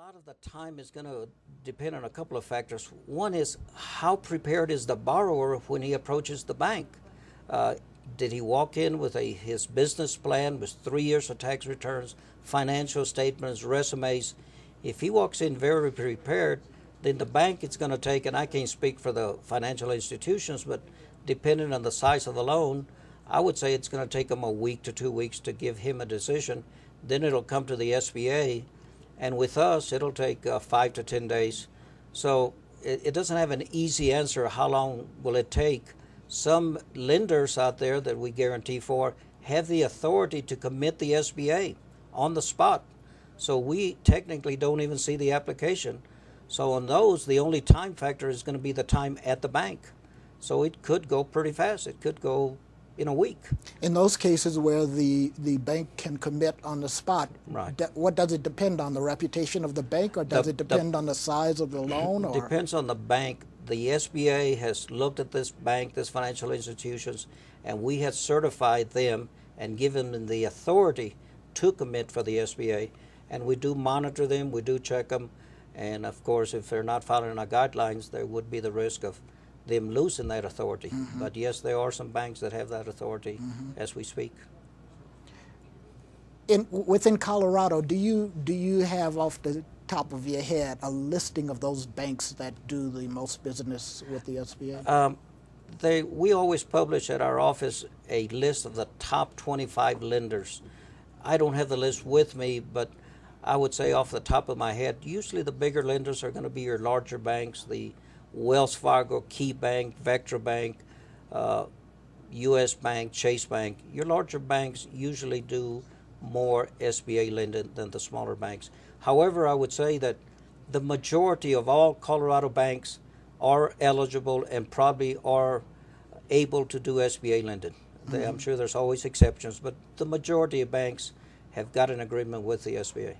lot of the time is going to depend on a couple of factors. One is how prepared is the borrower when he approaches the bank? Uh, did he walk in with his business plan with 3 years of tax returns, financial statements, resumes? If he walks in very prepared, then the bank is going to take, and I can't speak for the financial institutions, but depending on the size of the loan, I would say it's going to take them a week to 2 weeks to give him a decision. Then it'll come to the SBA, and with us, it'll take 5 to 10 days. So it doesn't have an easy answer. How long will it take? Some lenders out there that we guarantee for have the authority to commit the SBA on the spot. So we technically don't even see the application. So on those, the only time factor is going to be the time at the bank. So it could go pretty fast. It could go in a week. In those cases where the bank can commit on the spot, Right. What does it depend on? The reputation of the bank, or does it depend on the size of the loan? Or? Depends on the bank. The SBA has looked at this bank, this financial institutions, and we have certified them and given them the authority to commit for the SBA. And we do monitor them, we do check them, and of course, if they're not following our guidelines, there would be the risk of them losing that authority. Mm-hmm. But yes, there are some banks that have that authority as we speak. Within Colorado, do you have off the top of your head a listing of those banks that do the most business with the SBA? We always publish at our office a list of the top 25 lenders. I don't have the list with me, but I would say off the top of my head, usually the bigger lenders are going to be your larger banks, the Wells Fargo, Key Bank, Vectra Bank, U.S. Bank, Chase Bank. Your larger banks usually do more SBA lending than the smaller banks. However, I would say that the majority of all Colorado banks are eligible and probably are able to do SBA lending. I'm sure there's always exceptions, but the majority of banks have got an agreement with the SBA.